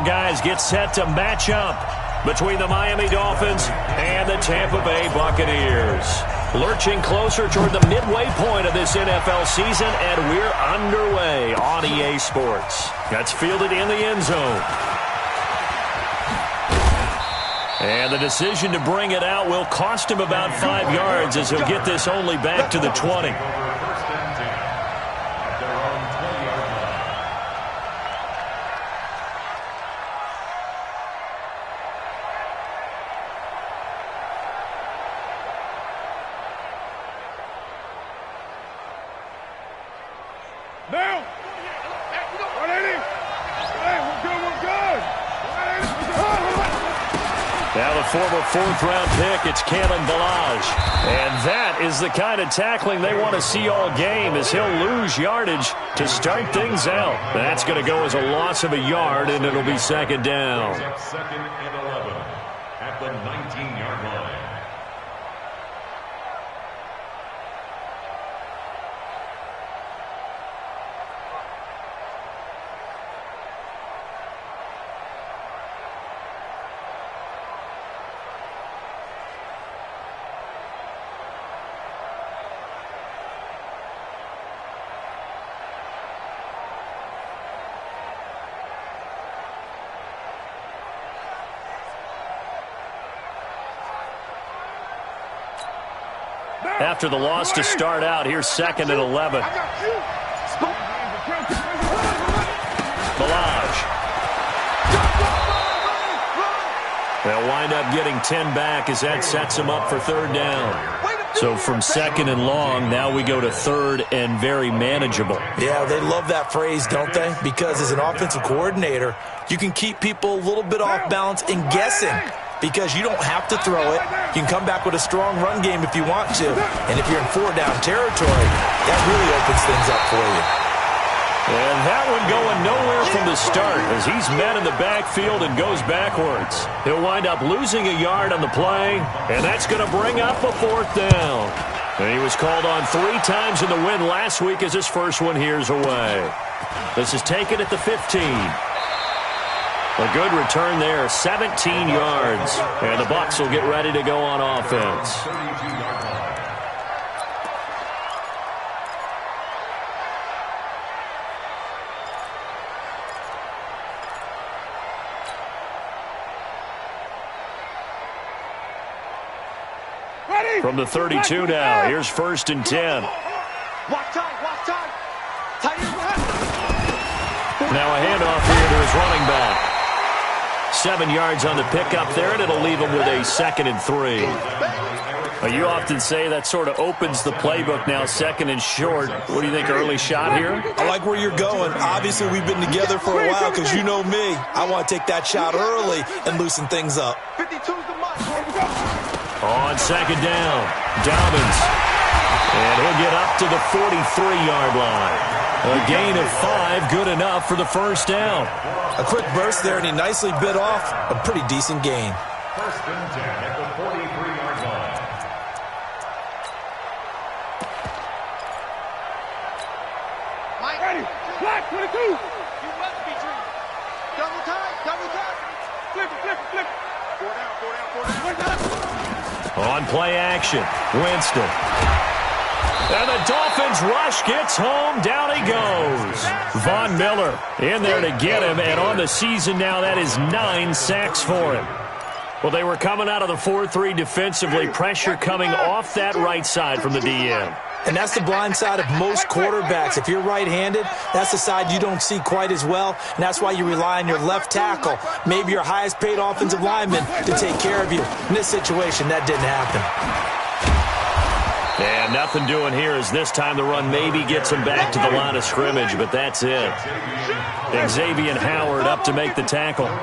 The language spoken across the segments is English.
Guys get set to match up between the Miami Dolphins and the Tampa Bay Buccaneers. Lurching closer toward the midway point of this NFL season, and we're underway on EA Sports. That's fielded in the end zone. And the decision to bring it out will cost him about 5 yards, as he'll get this only back to the 20. Now the former fourth-round pick, it's Kalen Ballage. And that is the kind of tackling they want to see all game, as he'll lose yardage to start things out. That's going to go as a loss of a yard, and it'll be second down. Second and 11 at the 19-yard line. After the loss to start out, here's second and 11. Ballage. They'll wind up getting 10 back as that sets them up for third down. So from second and long, now we go to third and very manageable. Yeah, they love that phrase, don't they? Because as an offensive coordinator, you can keep people a little bit off balance and guessing, because you don't have to throw it. You can come back with a strong run game if you want to. And if you're in four-down territory, that really opens things up for you. And that one going nowhere from the start, as he's met in the backfield and goes backwards. He'll wind up losing a yard on the play, and that's going to bring up a fourth down. And he was called on 3 times in the win last week, as his first one here's away. This is taken at the 15. A good return there, 17 yards. And the Bucs will get ready to go on offense. From the 32 now, here's first and 10. Walk tight. Now a handoff here to his running back. 7 yards on the pickup there, and it'll leave him with a second and 3. You often say that sort of opens the playbook now, second and short. What do you think, early shot here? I like where you're going. Obviously, we've been together for a while, because you know me. I want to take that shot early and loosen things up. 52's the mark. On second down, Dobbins. And he'll get up to the 43-yard line. A gain of 5, good enough for the first down. A quick burst there, and he nicely bit off a pretty decent gain. First and 10 at the 43-yard line. Mike, ready. Flat, 22. You must be true. Double time. Flip. 4 down. On play action, Winston. And the Dolphins rush gets home. Down he goes. Von Miller in there to get him. And on the season now, that is 9 sacks for him. Well, they were coming out of the 4-3 defensively. Pressure coming off that right side from the DM. And that's the blind side of most quarterbacks. If you're right-handed, that's the side you don't see quite as well. And that's why you rely on your left tackle, maybe your highest-paid offensive lineman, to take care of you. In this situation, that didn't happen. And nothing doing here, as this time the run maybe gets him back to the line of scrimmage, but that's it. Xavier Howard up to make the tackle. It's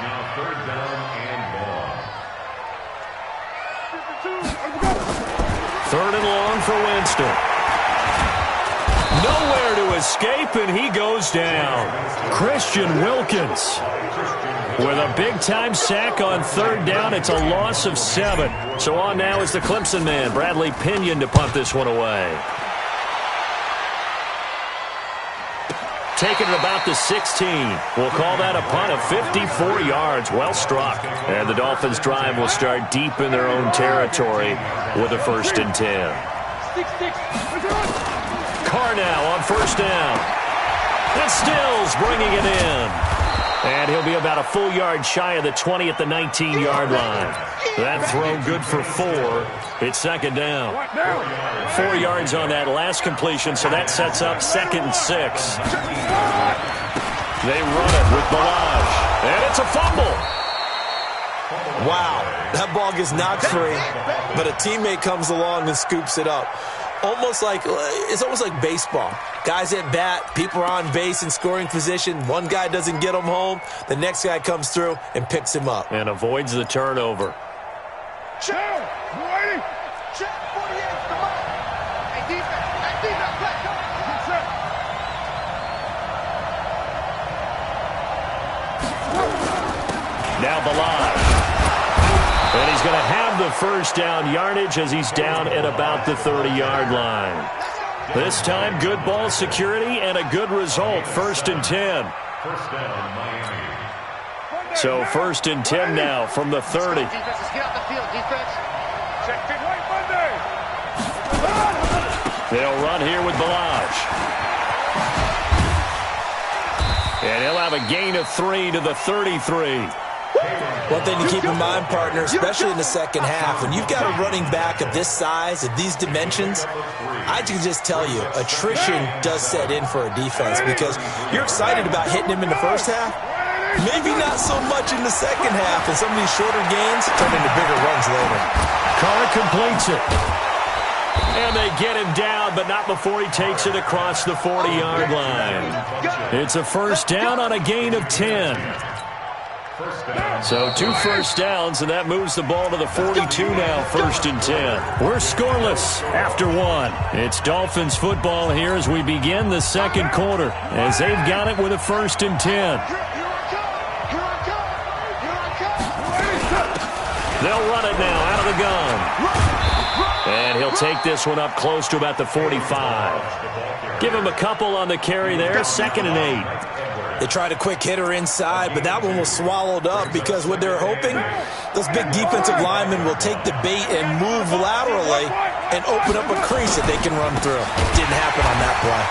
now third down and long. Third and long for Winston. Nowhere to escape, and he goes down. Christian Wilkins with a big-time sack on third down. It's a loss of 7. So on now is the Clemson man, Bradley Pinion, to punt this one away. taken at about the 16. We'll call that a punt of 54 yards. Well struck. And the Dolphins' drive will start deep in their own territory with a 1st and 10. Carr now on 1st down. And Stills bringing it in. And he'll be about a full yard shy of the 20 at the 19-yard line. That throw good for 4. It's 2nd down. 4 yards on that last completion, so that sets up 2nd and 6. They run it with Balaj. And it's a fumble. Wow, that ball gets knocked free, but a teammate comes along and scoops it up. It's almost like baseball. Guys at bat, people are on base in scoring position. One guy doesn't get him home. The next guy comes through and picks him up. And avoids the turnover. Check. You ready? Check. 48. Come on. Hey, defense. Play. Come on. Now Balaj. And he's going to have the 1st down yardage as he's down at about the 30-yard line. This time, good ball security and a good result. 1st and 10. First down, Miami. So 1st and 10 now from the 30. Defense, let's get off the field. Defense. Check. White Monday. They'll run here with Balaj. And he'll have a gain of 3 to the 33. One thing to keep in mind, partner, especially in the second half, when you've got a running back of this size, of these dimensions, I can just tell you, attrition does set in for a defense because you're excited about hitting him in the first half. Maybe not so much in the second half, and some of these shorter gains turn into bigger runs later. Carr completes it. And they get him down, but not before he takes it across the 40-yard line. It's a 1st down on a gain of 10. So 2 1st downs, and that moves the ball to the 42 now, 1st and 10. We're scoreless after 1. It's Dolphins football here as we begin the 2nd quarter, as they've got it with a 1st and 10. They'll run it now out of the gun. And he'll take this one up close to about the 45. Give him a couple on the carry there, 2nd and 8. They tried a quick hitter inside, but that one was swallowed up because what they're hoping, those big defensive linemen will take the bait and move laterally and open up a crease that they can run through. Didn't happen on that play.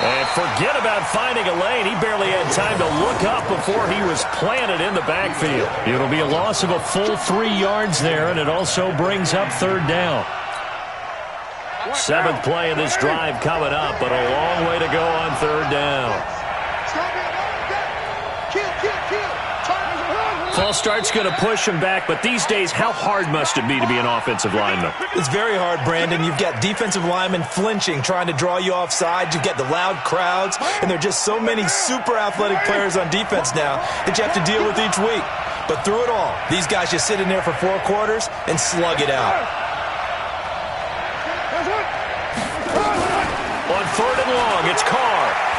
And forget about finding a lane. He barely had time to look up before he was planted in the backfield. It'll be a loss of a full 3 yards there, and it also brings up 3rd down. 7th play of this drive coming up, but a long way to go on 3rd down. False start's going to push him back, but these days, how hard must it be to be an offensive lineman? It's very hard, Brandon. You've got defensive linemen flinching, trying to draw you offside. You've got the loud crowds, and there are just so many super athletic players on defense now that you have to deal with each week. But through it all, these guys just sit in there for 4 quarters and slug it out. On 3rd and long, it's Carr.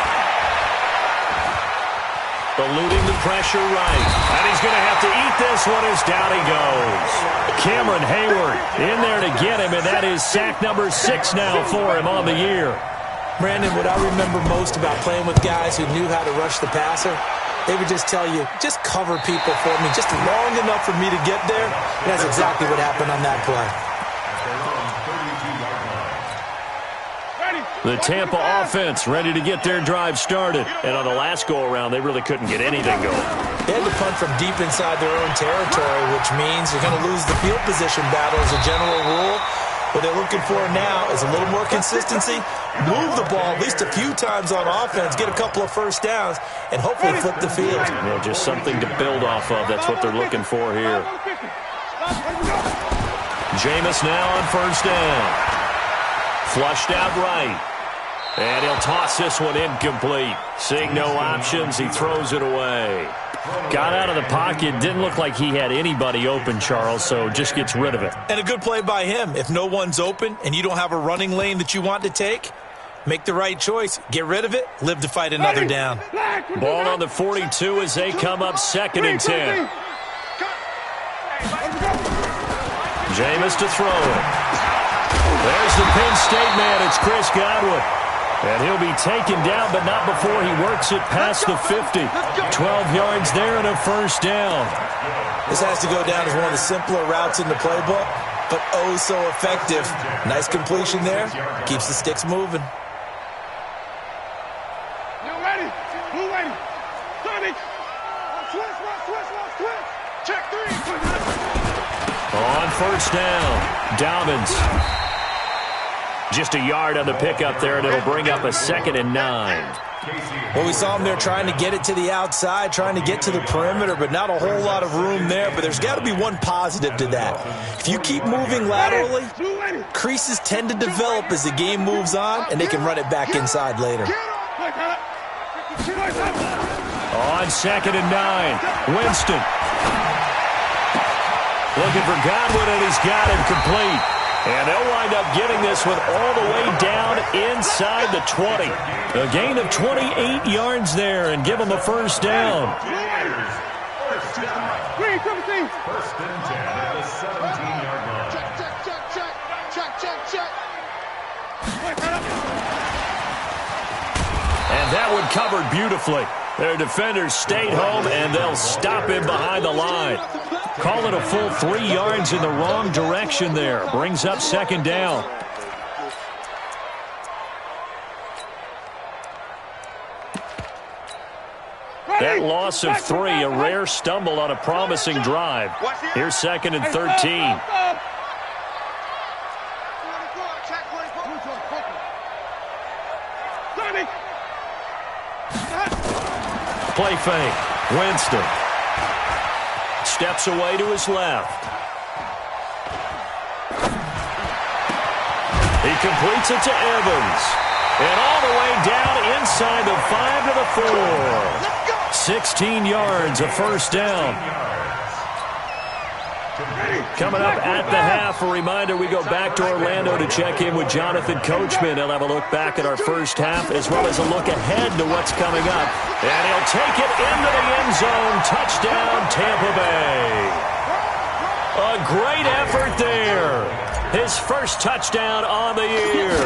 Eluding the pressure right. And he's going to have to eat this one as down he goes. Cameron Hayward in there to get him, and that is sack number 6 now for him on the year. Brandon, what I remember most about playing with guys who knew how to rush the passer, they would just tell you, just cover people for me, just long enough for me to get there. And that's exactly what happened on that play. The Tampa offense ready to get their drive started. And on the last go-around, they really couldn't get anything going. They had to punt from deep inside their own territory, which means they're going to lose the field position battle as a general rule. What they're looking for now is a little more consistency, move the ball at least a few times on offense, get a couple of 1st downs, and hopefully flip the field. Yeah, just something to build off of. That's what they're looking for here. Jameis now on 1st down. Flushed out right. And he'll toss this one incomplete. Seeing no options, he throws it away. Got out of the pocket. Didn't look like he had anybody open, Charles, so just gets rid of it. And a good play by him. If no one's open and you don't have a running lane that you want to take, make the right choice. Get rid of it. Live to fight another down. Ball on the 42 as they come up 2nd and 10. Jameis to throw it. There's the Penn State man. It's Chris Godwin. And he'll be taken down, but not before he works it past the 50. 12 yards there and a first down. This has to go down as one of the simpler routes in the playbook, but oh so effective. Nice completion there. Keeps the sticks moving. You ready? Who ready? 30. Switch. Check 3. On first down, Dobbins. Just a yard on the pickup there, and it'll bring up a 2nd and 9. Well, we saw him there trying to get it to the outside, trying to get to the perimeter, but not a whole lot of room there. But there's got to be one positive to that. If you keep moving laterally, creases tend to develop as the game moves on, and they can run it back inside later. On 2nd and 9, Winston. Looking for Godwin, and he's got him complete. And they'll wind up getting this one all the way down inside the 20. A gain of 28 yards there and give them a first down. First and 10 at the 17-yard line. Check. And that one covered beautifully. Their defenders stayed home, and they'll stop him behind the line. Call it a full 3 yards in the wrong direction there. Brings up 2nd down. That loss of 3, a rare stumble on a promising drive. Here's 2nd and 13. Play fake. Winston. Steps away to his left. He completes it to Evans. And all the way down inside the 5 to the 4. 16 yards, a first down. Coming up at the half, a reminder, we go back to Orlando to check in with Jonathan Coachman. He'll have a look back at our first half as well as a look ahead to what's coming up. And he'll take it into the end zone. Touchdown, Tampa Bay. A great effort there. His first touchdown on the year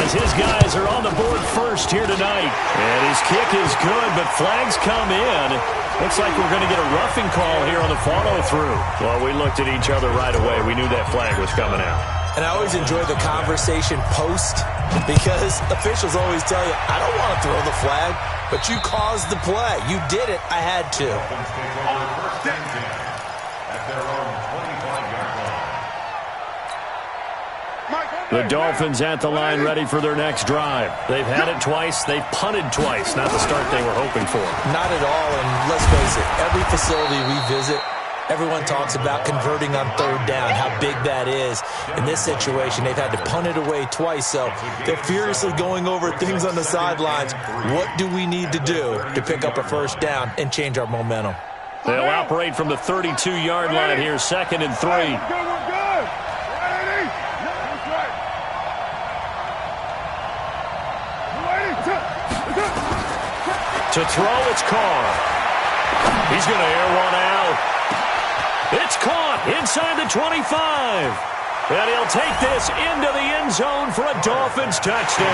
as his guys are on the board first here tonight. And his kick is good, but flags come in. Looks like we're going to get a roughing call here on the follow-through. Well, we looked at each other right away. We knew that flag was coming out. And I always enjoy the conversation post because officials always tell you, I don't want to throw the flag, but you caused the play. You did it. I had to. First and 10 at their own 25-yard line. The Dolphins at the line ready for their next drive. They've had it twice. They've punted twice. Not the start they were hoping for. Not at all, and let's face it, every facility we visit, everyone talks about converting on 3rd down, how big that is. In this situation, they've had to punt it away twice, so they're furiously going over things on the sidelines. What do we need to do to pick up a first down and change our momentum? They'll operate from the 32-yard line here, 2nd and 3. To throw, it's Carr. He's going to air one out. It's caught inside the 25. And he'll take this into the end zone for a Dolphins touchdown.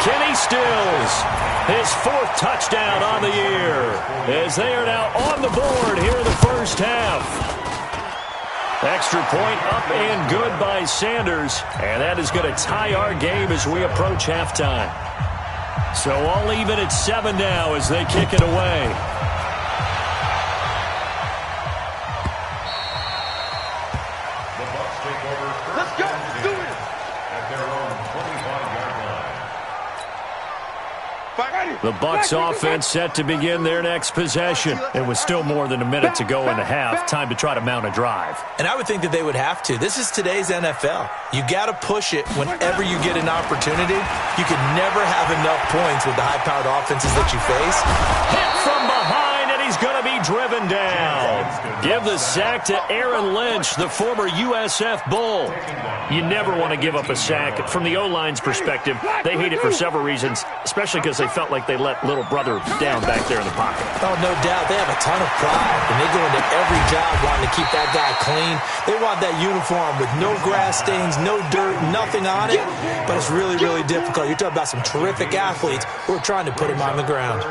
Kenny Stills, his 4th touchdown on the year, as they are now on the board here in the first half. Extra point up and good by Sanders, and that is going to tie our game as we approach halftime. So all even at 7 now as they kick it away. The Bucs take over first and 10 at their own 25-yard line. The Bucs offense set to begin their next possession. It was still more than a minute to go in the half. Time to try to mount a drive. And I would think that they would have to. This is today's NFL. You got to push it whenever you get an opportunity. You can never have enough points with the high-powered offenses that you face. Hit from behind, and he's going to be driven down. Give the sack to Aaron Lynch, the former USF Bull. You never want to give up a sack. From the O-line's perspective, they hate it for several reasons, especially because they felt like they let little brother down back there in the pocket. Oh, no doubt. They have a ton of pride, and they go into every job wanting to keep that guy clean. They want that uniform with no grass stains, no dirt, nothing on it, but it's really, really difficult. You're talking about some terrific athletes who are trying to put him on the ground.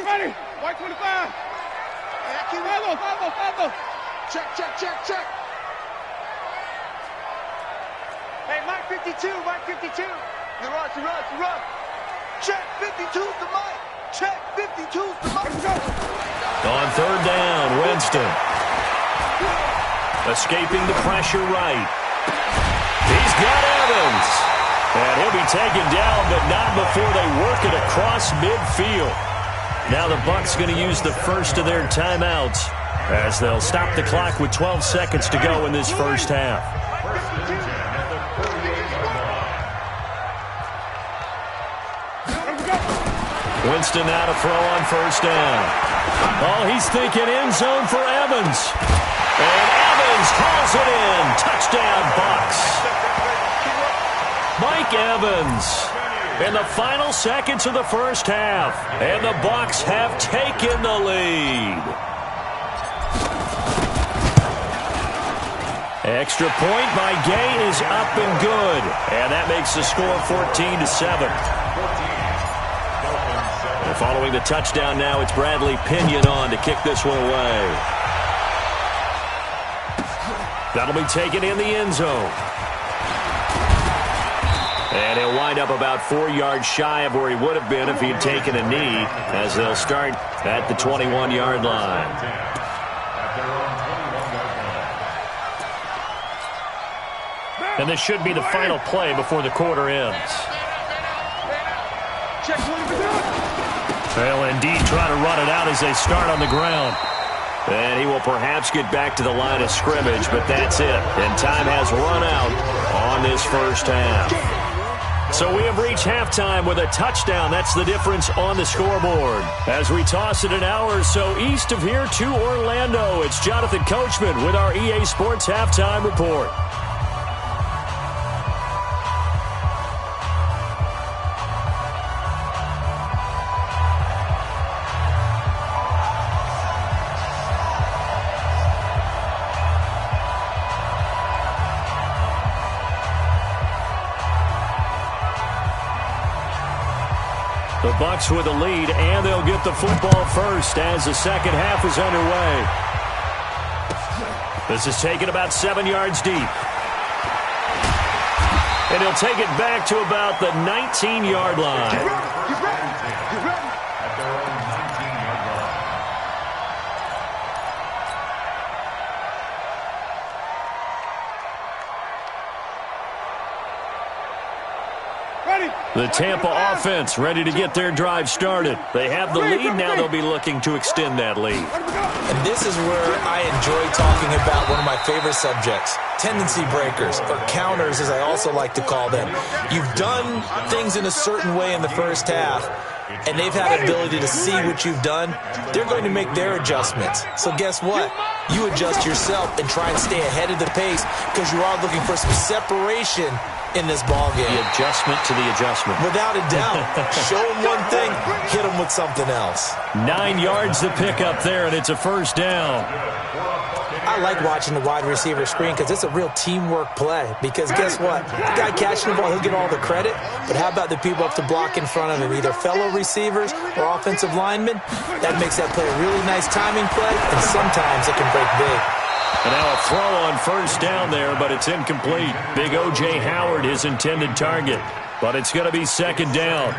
Ready, white 25. Follow. Check. Hey, Mike 52. You run. Check 52's the Mike. Check 52's the Mike. On third down, Winston. Escaping the pressure right. He's got Evans. And he'll be taken down, but not before they work it across midfield. Now the Bucs going to use the first of their timeouts as they'll stop the clock with 12 seconds to go in this first half. Winston now to throw on first down. Oh, he's thinking end zone for Evans. And Evans calls it in. Touchdown, Bucs. Mike Evans in the final seconds of the first half. And the Bucs have taken the lead. Extra point by Gay is up and good. And that makes the score 14-7. And following the touchdown now, it's Bradley Pinion on to kick this one away. That'll be taken in the end zone. And he'll wind up about 4 yards shy of where he would have been if he had taken a knee, as they'll start at the 21-yard line. And this should be the final play before the quarter ends. They'll indeed try to run it out as they start on the ground. And he will perhaps get back to the line of scrimmage, but that's it. And time has run out on this first half. So we have reached halftime with a touchdown. That's the difference on the scoreboard. As we toss it an hour or so east of here to Orlando, it's Jonathan Coachman with our EA Sports Halftime Report. The Bucs with a lead, and they'll get the football first as the second half is underway. This is taken about 7 yards deep. And he'll take it back to about the 19-yard line. The Tampa offense ready to get their drive started. They have the lead. Now they'll be looking to extend that lead. And this is where I enjoy talking about one of my favorite subjects, tendency breakers, or counters as I also like to call them. You've done things in a certain way in the first half, and they've had the ability to see what you've done. They're going to make their adjustments. So guess what? You adjust yourself and try and stay ahead of the pace because you are looking for some separation in this ball game. The adjustment to the adjustment. Without a doubt. Show them one thing, hit them with something else. 9 yards to pick up there, and it's a first down. I like watching the wide receiver screen because it's a real teamwork play. Because guess what? The guy catching the ball, he'll get all the credit. But how about the people up to block in front of him, either fellow receivers or offensive linemen? That makes that play a really nice timing play, and sometimes it can break big. And now a throw on first down there, but it's incomplete. Big O.J. Howard, his intended target. But it's going to be second down.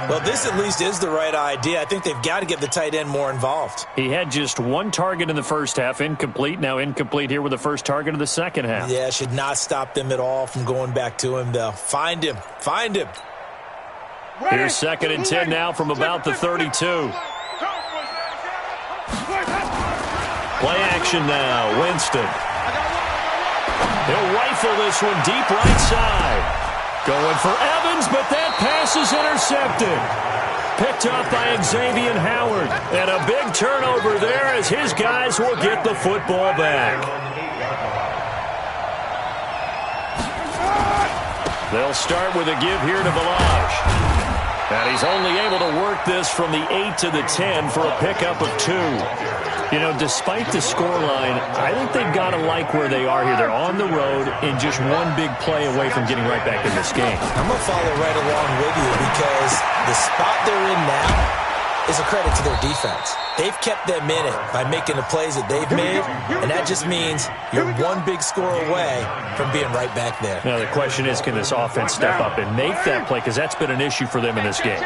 Well, this at least is the right idea. I think they've got to get the tight end more involved. He had just one target in the first half, incomplete. Now incomplete here with the first target of the second half. Yeah, should not stop them at all from going back to him, though. Find him. Find him. Here's second and 10 now from about the 32. Play action now, Winston. He'll rifle this one deep right side. Going for Evans, but that pass is intercepted. Picked up by Xavier Howard. And a big turnover there as his guys will get the football back. They'll start with a give here to Balaj. And he's only able to work this from the 8 to the 10 for a pickup of 2. You know, despite the scoreline, I think they've got to like where they are here. They're on the road and just one big play away from getting right back in this game. I'm going to follow right along with you because the spot they're in now is a credit to their defense. They've kept them in it by making the plays that they've made, and that just means you're one big score away from being right back there. Now, the question is, can this offense step up and make that play? Because that's been an issue for them in this game.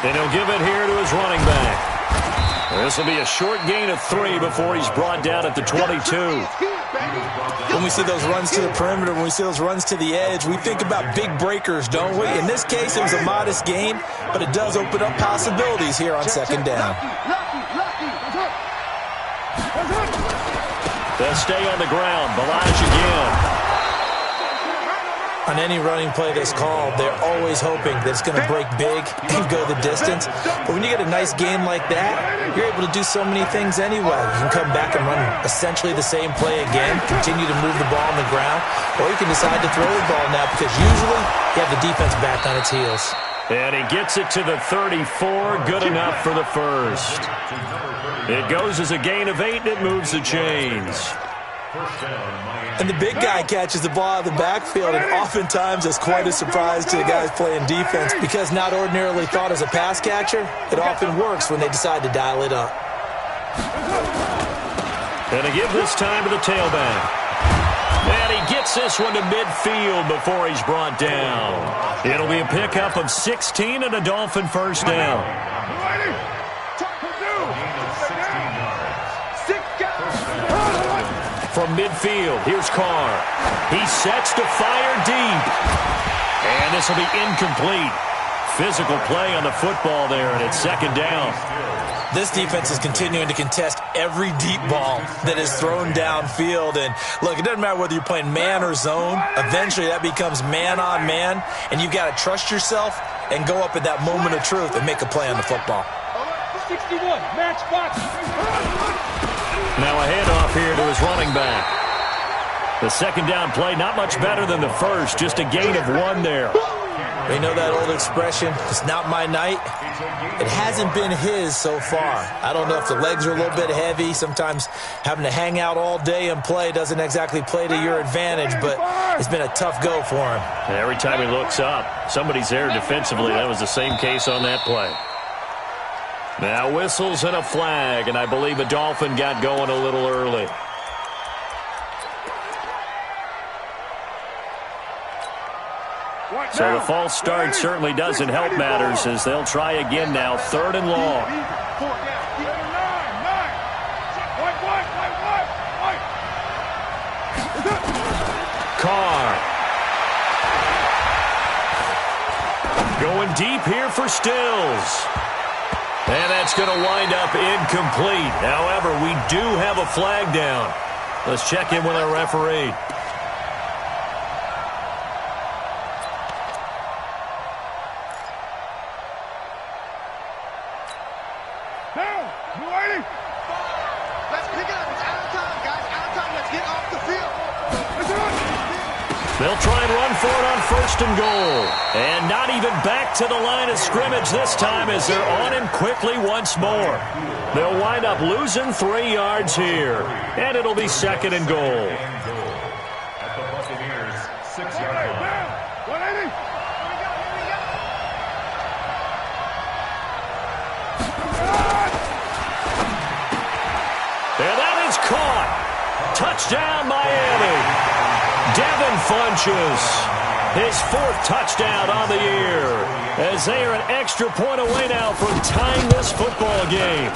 And he'll give it here to his running back. This will be a short gain of 3 before he's brought down at the 22. When we see those runs to the perimeter, when we see those runs to the edge, we think about big breakers, don't we? In this case, it was a modest gain, but it does open up possibilities here on second down. They'll stay on the ground. Balaj again. On any running play that's called, they're always hoping that it's going to break big and go the distance. But when you get a nice game like that, you're able to do so many things anyway. You can come back and run essentially the same play again, continue to move the ball on the ground, or you can decide to throw the ball now because usually you have the defense back on its heels. And he gets it to the 34. Good enough for the first. It goes as a gain of 8, and it moves the chains. And the big guy catches the ball out of the backfield, and oftentimes it's quite a surprise to the guys playing defense because not ordinarily thought as a pass catcher, it often works when they decide to dial it up. And to give this time to the tailback. And he gets this one to midfield before he's brought down. It'll be a pickup of 16 and a Dolphin first down. From midfield, here's Carr. He sets to fire deep. And this will be incomplete. Physical play on the football there, and it's second down. This defense is continuing to contest every deep ball that is thrown downfield. And, look, it doesn't matter whether you're playing man or zone. Eventually, that becomes man on man, and you've got to trust yourself and go up at that moment of truth and make a play on the football. 61, match box. Now a handoff here to his running back. The second down play, not much better than the first, just a gain of 1 there. We know that old expression, it's not my night. It hasn't been his so far. I don't know if the legs are a little bit heavy. Sometimes having to hang out all day and play doesn't exactly play to your advantage, but it's been a tough go for him. And every time he looks up, somebody's there defensively. That was the same case on that play. Now whistles and a flag, and I believe a Dolphin got going a little early. So the false start certainly doesn't help matters as they'll try again now, 3rd and long. Carr. Going deep here for Stills. And that's going to wind up incomplete. However, we do have a flag down. Let's check in with our referee. Now, you ready? Let's pick it up. It's out of time, guys. Out of time. Let's get off the field. They'll try and run for it on 1st and goal. And not even back to the line of scrimmage this time as they're on him quickly once more. They'll wind up losing 3 yards here. And it'll be 2nd and goal. At the Buccaneers, 6-yard line. 180. And that is caught. Touchdown, Miami. Devin Funches, his 4th touchdown on the year, as they are an extra point away now from tying this football game.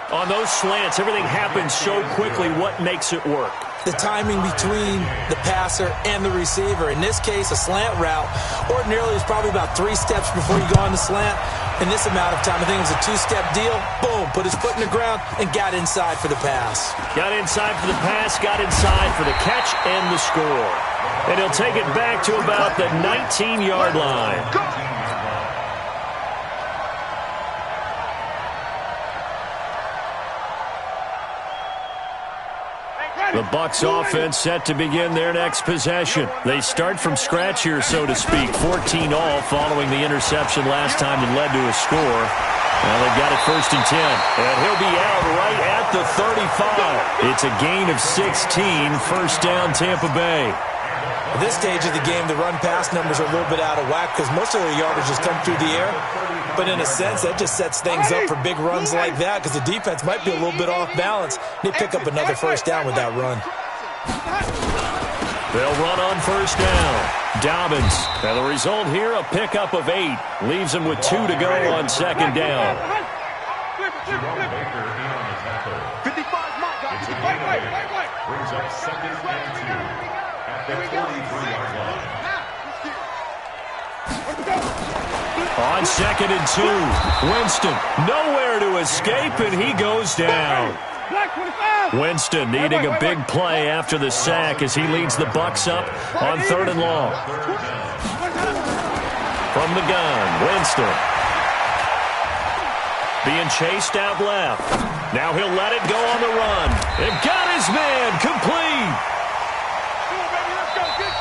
On those slants, everything happens so quickly. What makes it work? The timing between the passer and the receiver. In this case, a slant route ordinarily is probably about 3 steps before you go on the slant. In this amount of time, I think it was a two-step deal. Boom, put his foot in the ground and got inside for the pass. Got inside for the pass, got inside for the catch and the score. And he'll take it back to about the 19-yard line. The Bucs offense set to begin their next possession. They start from scratch here, so to speak. 14 all following the interception last time that led to a score. Now they've got it 1st and 10. And he'll be out right at the 35. It's a gain of 16. First down, Tampa Bay. At this stage of the game, the run-pass numbers are a little bit out of whack because most of their yardage has come through the air. But in a sense, that just sets things up for big runs like that because the defense might be a little bit off balance. They pick up another first down with that run. They'll run on first down. Dobbins. And the result here, a pickup of 8. Leaves them with 2 to go on second down. 55 mark. Brings up 2nd and 2 at the 43-yard line. On 2nd and 2, Winston nowhere to escape, and he goes down. Winston needing a big play after the sack as he leads the Bucs up on 3rd and long. From the gun, Winston. Being chased out left. Now he'll let it go on the run. And got his man complete.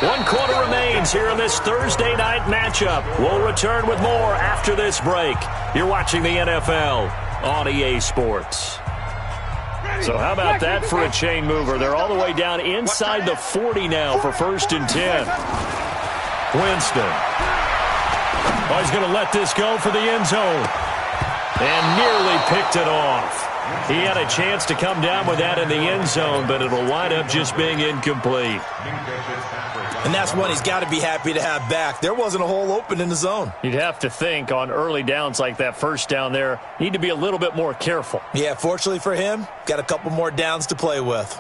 1 quarter remains here in this Thursday night matchup. We'll return with more after this break. You're watching the NFL on EA Sports. So how about that for a chain mover? They're all the way down inside the 40 now for 1st and 10. Winston. Oh, he's going to let this go for the end zone. And nearly picked it off. He had a chance to come down with that in the end zone, but it'll wind up just being incomplete. And that's one he's got to be happy to have back. There wasn't a hole open in the zone. You'd have to think on early downs like that first down there, need to be a little bit more careful. Yeah, fortunately for him, got a couple more downs to play with.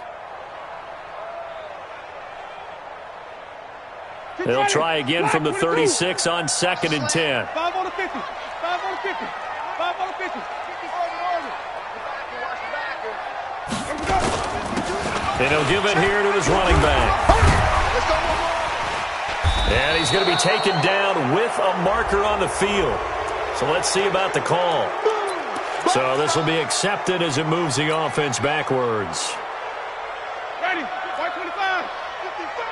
They'll try again from the 36 on 2nd and 10. 5 on the 50. 5 on the 50. 5 on the 50. And he'll give it here to his running back. And he's going to be taken down with a marker on the field. So let's see about the call. So this will be accepted as it moves the offense backwards. Ready. White 25. 55.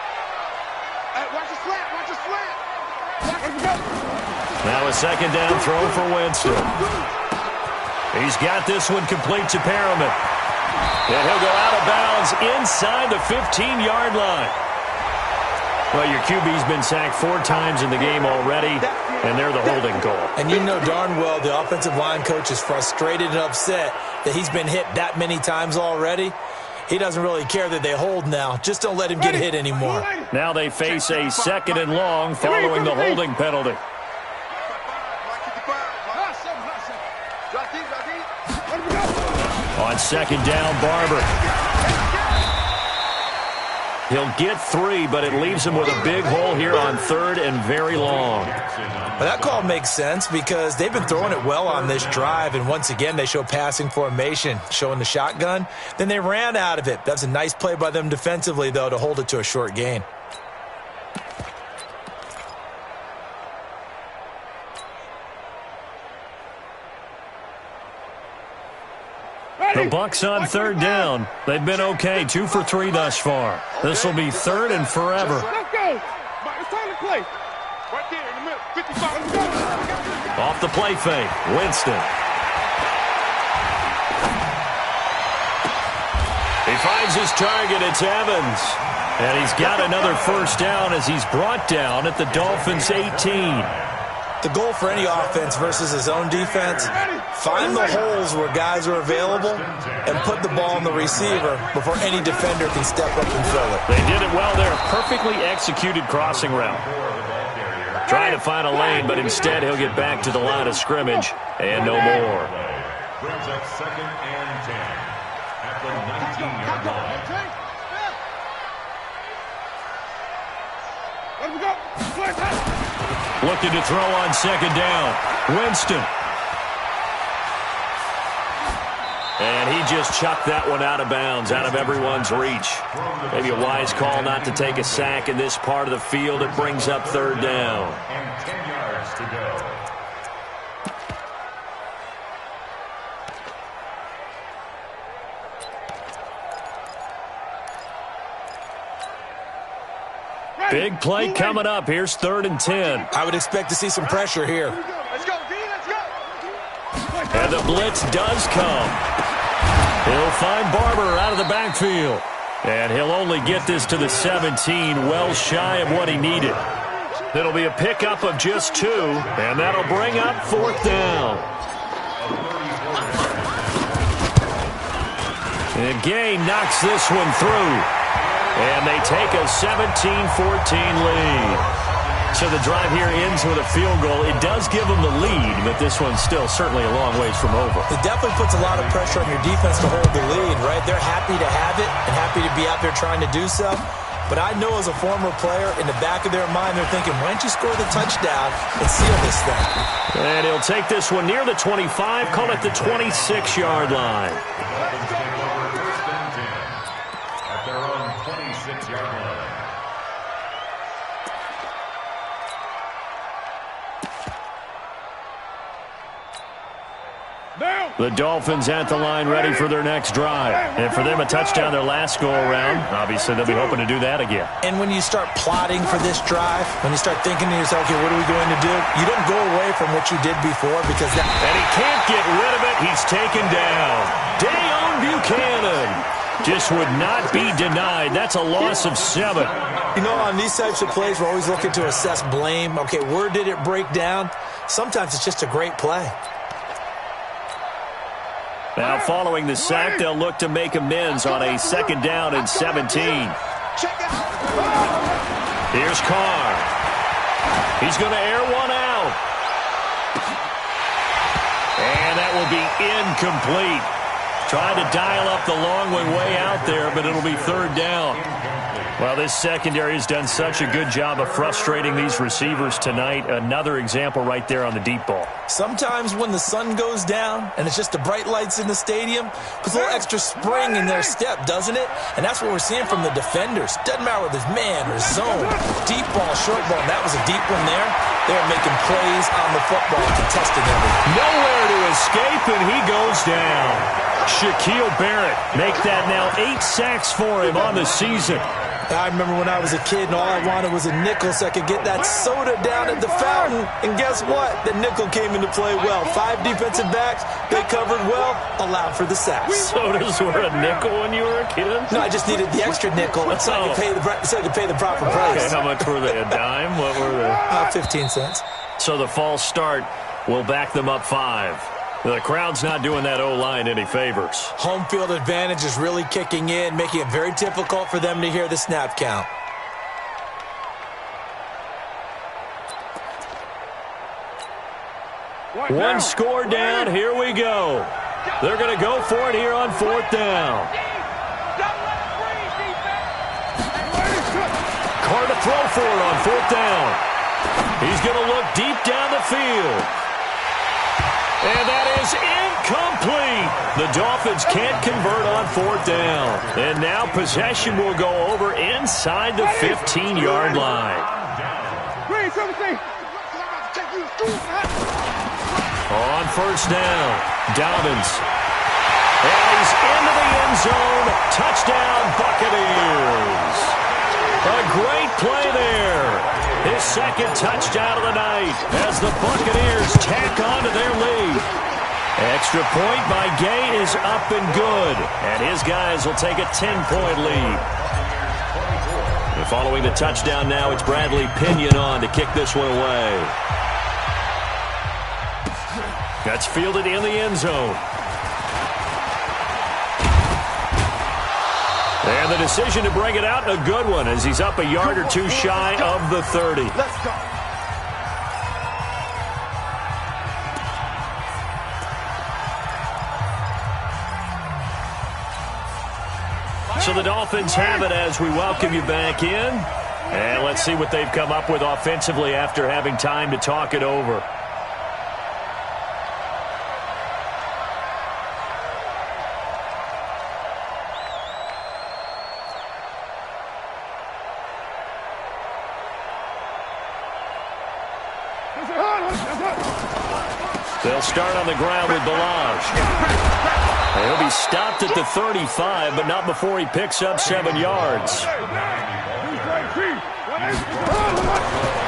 Hey, watch the slant. Watch the slant. Now a 2nd down throw for Winston. He's got this one complete to Perriman. And he'll go out of bounds inside the 15-yard line. Well, your QB's been sacked 4 times in the game already, and they're the holding call. And you know darn well the offensive line coach is frustrated and upset that he's been hit that many times already. He doesn't really care that they hold now. Just don't let him get hit anymore. Now they face a 2nd and long following the holding penalty. On 2nd down, Barber. He'll get 3, but it leaves him with a big hole here on 3rd and very long. Well, that call makes sense because they've been throwing it well on this drive, and once again they show passing formation, showing the shotgun. Then they ran out of it. That's a nice play by them defensively, though, to hold it to a short gain. The Bucs on 3rd down. They've been okay, 2 for 3 thus far. This will be 3rd and forever. Let's go. It's time to play. Right there in the middle. 55. Let's go. Off the play fake, Winston. He finds his target. It's Evans. And he's got another first down as he's brought down at the Dolphins' 18. The goal for any offense versus his own defense, find the holes where guys are available and put the ball on the receiver before any defender can step up and fill it. They did it well there. Perfectly executed crossing route. Trying to find a lane, but instead he'll get back to the line of scrimmage and no more. Brings up 2nd and 10 at the 19-yard line. Let him go. Looking to throw on 2nd down. Winston. And he just chucked that one out of bounds, out of everyone's reach. Maybe a wise call not to take a sack in this part of the field. It brings up third down. And 10 yards to go. Big play coming up. Here's 3rd and 10. I would expect to see some pressure here. Let's go, D, let's go. And the blitz does come. He'll find Barber out of the backfield. And he'll only get this to the 17, well shy of what he needed. It'll be a pickup of just 2, and that'll bring up 4th down. And Gay knocks this one through. And they take a 17-14 lead. So the drive here ends with a field goal. It does give them the lead, but this one's still certainly a long ways from over. It definitely puts a lot of pressure on your defense to hold the lead, right? They're happy to have it and happy to be out there trying to do so. But I know as a former player, in the back of their mind, they're thinking, why don't you score the touchdown and seal this thing? And he'll take this one near the 25, call it the 26-yard line. At their own 26-yard line. The Dolphins at the line ready for their next drive. And for them, a touchdown their last go-around. Obviously, they'll be hoping to do that again. And when you start plotting for this drive, when you start thinking to yourself, okay, what are we going to do? You don't go away from what you did before because that... And he can't get rid of it. He's taken down. Dayon Buchanan just would not be denied. That's a loss of 7. You know, on these types of plays, we're always looking to assess blame. Okay, where did it break down? Sometimes it's just a great play. Now, following the sack, they'll look to make amends on a 2nd down and 17. Here's Carr. He's going to air one out. And that will be incomplete. Trying to dial up the long way out there, but it'll be 3rd down. Well, this secondary has done such a good job of frustrating these receivers tonight. Another example right there on the deep ball. Sometimes when the sun goes down and it's just the bright lights in the stadium, puts a little extra spring in their step, doesn't it? And that's what we're seeing from the defenders. Doesn't matter whether it's man or zone, deep ball, short ball. That was a deep one there. They're making plays on the football, contesting everything. Nowhere to escape, and he goes down. Shaquille Barrett make that now 8 sacks for him on the season. I remember when I was a kid and all I wanted was a nickel so I could get that soda down at the fountain. And guess what? The nickel came into play well. 5 defensive backs, they covered well, allowed for the sacks. Sodas were a nickel when you were a kid? No, I just needed the extra nickel so I could pay the proper price. Okay, how much were they? A dime? What were they? 15 cents. So the false start will back them up 5. The crowd's not doing that O-line any favors. Home field advantage is really kicking in, making it very difficult for them to hear the snap count. One score down. Here we go. They're going to go for it here on 4th down. Carr to throw for it on 4th down. He's going to look deep down the field. And that is incomplete. The Dolphins can't convert on 4th down. And now possession will go over inside the 15-yard line. On 1st down, Dobbins. And he's into the end zone. Touchdown, Buccaneers. A great play there. His 2nd touchdown of the night as the Buccaneers tack on to their lead. Extra point by Gay is up and good. And his guys will take a 10-point lead. And following the touchdown now, it's Bradley Pinion on to kick this one away. That's fielded in the end zone. And the decision to bring it out, a good one, as he's up a yard or 2 shy of the 30. Let's go. So the Dolphins have it as we welcome you back in. And let's see what they've come up with offensively after having time to talk it over. They'll start on the ground with Balaj. He'll be stopped at the 35, but not before he picks up 7 yards.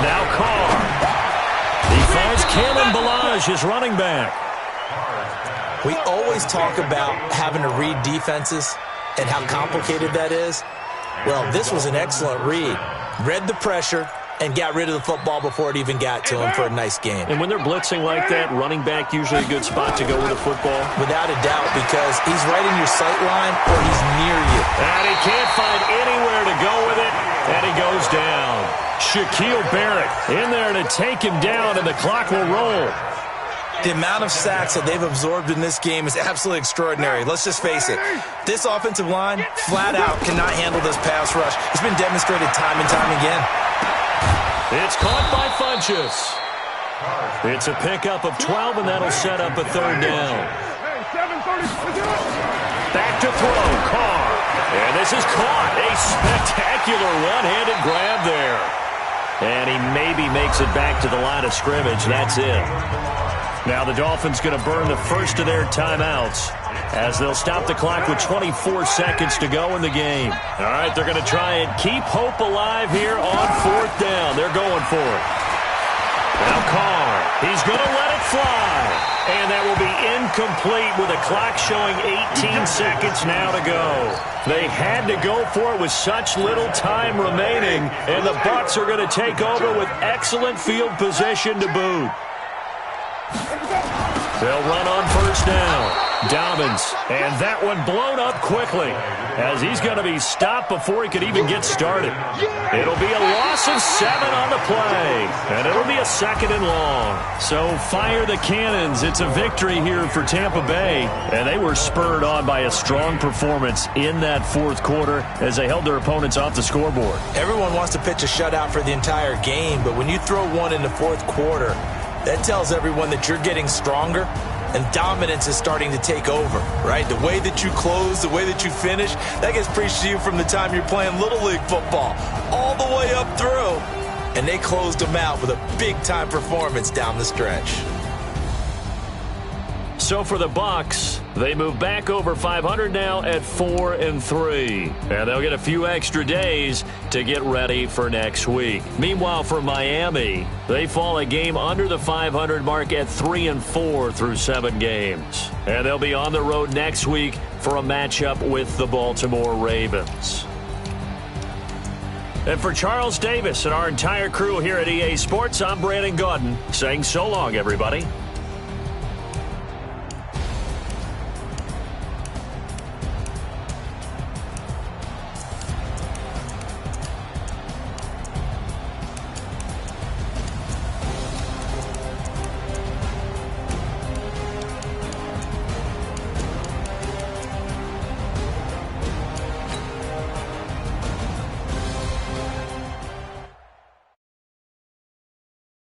Now Carr. He finds Kalen Balaj, his running back. We always talk about having to read defenses and how complicated that is. Well, this was an excellent read. Read the pressure and got rid of the football before it even got to him for a nice game. And when they're blitzing like that, running back usually a good spot to go with the football? Without a doubt, because he's right in your sight line or he's near you. And he can't find anywhere to go with it, and he goes down. Shaquille Barrett in there to take him down, and the clock will roll. The amount of sacks that they've absorbed in this game is absolutely extraordinary. Let's just face it. This offensive line, flat out, cannot handle this pass rush. It's been demonstrated time and time again. It's caught by Funchess. It's a pickup of 12, and that'll set up a 3rd down. Back to throw, Carr. And this is caught. A spectacular one-handed grab there. And he maybe makes it back to the line of scrimmage. That's it. Now the Dolphins going to burn the first of their timeouts as they'll stop the clock with 24 seconds to go in the game. All right, they're going to try and keep hope alive here on 4th down. They're going for it. Now Carr, he's going to let it fly. And that will be incomplete with a clock showing 18 seconds now to go. They had to go for it with such little time remaining, and the Bucs are going to take over with excellent field position to boot. They'll run on 1st down. Dobbins, and that one blown up quickly as he's going to be stopped before he could even get started. It'll be a loss of 7 on the play, and it'll be a 2nd and long. So fire the cannons. It's a victory here for Tampa Bay, and they were spurred on by a strong performance in that 4th quarter as they held their opponents off the scoreboard. Everyone wants to pitch a shutout for the entire game, but when you throw one in the 4th quarter, that tells everyone that you're getting stronger and dominance is starting to take over, right? The way that you close, the way that you finish, that gets preached to you from the time you're playing Little League football all the way up through. And they closed them out with a big-time performance down the stretch. So for the Bucs, they move back over 500 now at 4-3. And they'll get a few extra days to get ready for next week. Meanwhile, for Miami, they fall a game under the 500 mark at 3-4 through 7 games. And they'll be on the road next week for a matchup with the Baltimore Ravens. And for Charles Davis and our entire crew here at EA Sports, I'm Brandon Gaudin saying so long, everybody.